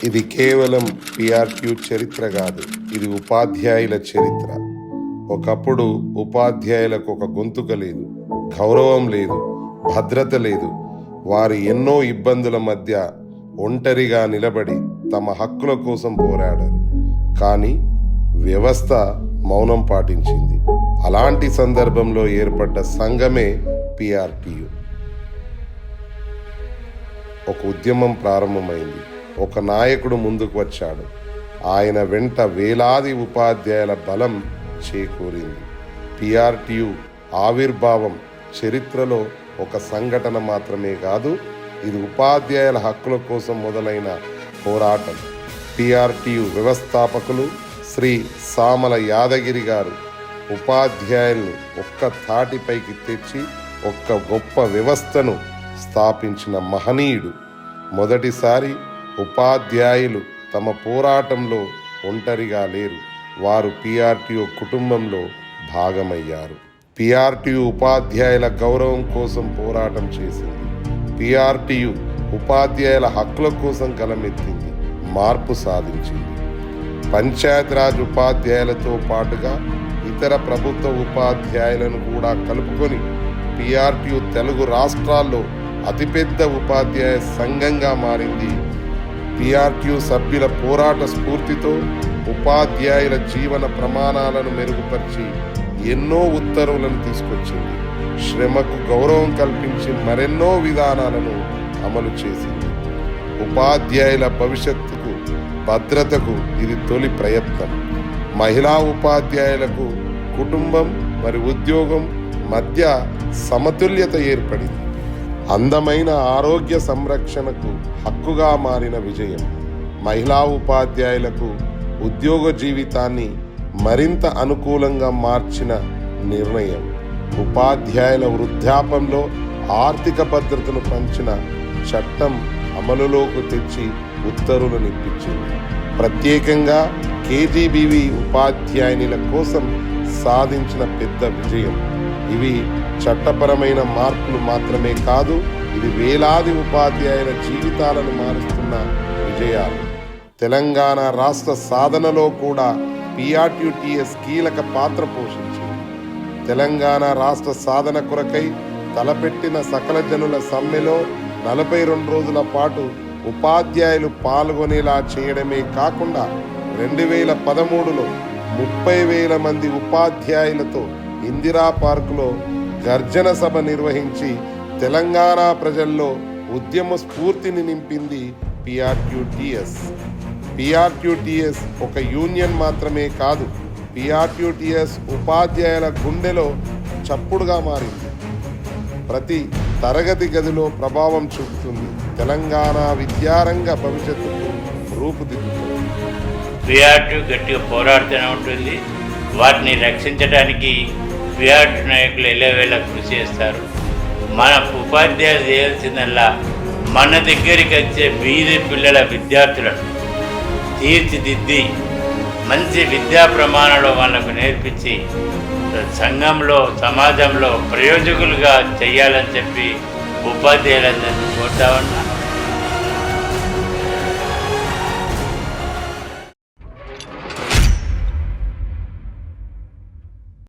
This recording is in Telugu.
ఇది కేవలం పిఆర్క్యూ చరిత్ర కాదు, ఇది ఉపాధ్యాయుల చరిత్ర. ఒకప్పుడు ఉపాధ్యాయులకు ఒక గొంతుక లేదు, గౌరవం లేదు, భద్రత లేదు. వారు ఎన్నో ఇబ్బందుల మధ్య ఒంటరిగా నిలబడి తమ హక్కుల కోసం పోరాడారు. కానీ వ్యవస్థ మౌనం పాటించింది. అలాంటి సందర్భంలో ఏర్పడ్డ సంఘమే పిఆర్టీయు. ఒక ఉద్యమం ప్రారంభమైంది. ఒక నాయకుడు ముందుకు వచ్చాడు. ఆయన వెంట వేలాది ఉపాధ్యాయుల బలం చేకూరింది. పిఆర్టీయు ఆవిర్భావం చరిత్రలో ఒక సంఘటన మాత్రమే కాదు, ఇది ఉపాధ్యాయుల హక్కుల కోసం మొదలైన పోరాటం. పిఆర్టీయు వ్యవస్థాపకులు శ్రీ సామల యాదగిరి గారు ఉపాధ్యాయులను ఒక్క తాటిపైకి తెచ్చి ఒక్క గొప్ప వ్యవస్థను స్థాపించిన మహనీయుడు. మొదటిసారి ఉపాధ్యాయులు తమ పోరాటంలో ఒంటరిగా లేరు, వారు పిఆర్టీయు కుటుంబంలో భాగమయ్యారు. పిఆర్టీయు ఉపాధ్యాయుల గౌరవం కోసం పోరాటం చేసింది. పిఆర్టీయు ఉపాధ్యాయుల హక్కుల కోసం గలమెత్తింది, మార్పు సాధించింది. పంచాయతీరాజ్ ఉపాధ్యాయులతో పాటుగా ఇతర ప్రభుత్వ ఉపాధ్యాయులను కూడా కలుపుకొని పిఆర్టీయు తెలుగు రాష్ట్రాల్లో అతిపెద్ద ఉపాధ్యాయ సంఘంగా మారింది. పిఆర్టీయు సభ్యుల పోరాట స్ఫూర్తితో ఉపాధ్యాయుల జీవన ప్రమాణాలను మెరుగుపరిచి ఎన్నో ఉత్తర్వులను తీసుకొచ్చింది. శ్రమకు గౌరవం కల్పించి మరెన్నో విధానాలను అమలు చేసింది. ఉపాధ్యాయుల భవిష్యత్తుకు భద్రతకు ఇది తొలి ప్రయత్నం. మహిళా ఉపాధ్యాయులకు కుటుంబం మరియు ఉద్యోగం మధ్య సమతుల్యత ఏర్పడింది. అందమైన ఆరోగ్య సంరక్షణకు హక్కుగా మారిన విజయం. మహిళా ఉపాధ్యాయులకు ఉద్యోగ జీవితాన్ని మరింత అనుకూలంగా మార్చిన నిర్ణయం. ఉపాధ్యాయుల వృద్ధాప్యంలో ఆర్థిక భద్రతను పంచిన చట్టం అమలులోకి తెచ్చి ఉత్తర్వులను ఇప్పించింది. ప్రత్యేకంగా కేజీబీవీ ఉపాధ్యాయునిల కోసం సాధించిన పెద్ద విజయం. ఇవి చట్టపరమైన మార్పులు మాత్రమే కాదు, ఇది వేలాది ఉపాధ్యాయుల జీవితాలను మారుస్తున్న విజయాలు. తెలంగాణ రాష్ట్ర సాధనలో కూడా పిఆర్టీయుటిఎస్ కీలక పాత్ర పోషించింది. తెలంగాణ రాష్ట్ర సాధన కొరకై తలపెట్టిన సకల జనుల సమ్మెలో 42 రోజుల పాటు ఉపాధ్యాయులు పాల్గొనేలా చేయడమే కాకుండా 2013లో 30,000 మంది ఉపాధ్యాయులతో ఇందిరా పార్కులో గర్జన సభ నిర్వహించి తెలంగాణ ప్రజల్లో ఉద్యమ స్ఫూర్తిని నింపింది పిఆర్టీయుటిఎస్. పిఆర్టీయుటిఎస్ ఒక యూనియన్ మాత్రమే కాదు, పిఆర్టీయుటిఎస్ ఉపాధ్యాయుల గుండెలో చప్పుడుగా మారింది. ప్రతి తరగతి గదిలో ప్రభావం చూపుతుంది. తెలంగాణ విద్యారంగ భవిష్యత్తుకు రూపుదిద్దుతుంది. పిఆర్టీయు గట్టిగా పోరాడుతూనే ఉంటుంది. వాటిని రక్షించడానికి పిఆర్టీయు నాయకులు ఎల్లవేళ కృషి చేస్తారు. మన ఉపాధ్యాయులు చేయాల్సిందల్లా మన దగ్గరికి వచ్చే వీధి పిల్లల విద్యార్థులను తీర్చిదిద్ది మంచి విద్యా ప్రమాణాలు వాళ్ళకు నేర్పించి సంఘంలో సమాజంలో ప్రయోజకులుగా చేయాలని చెప్పి ఉపాధ్యాయులందరినీ కోరుతా ఉన్నా.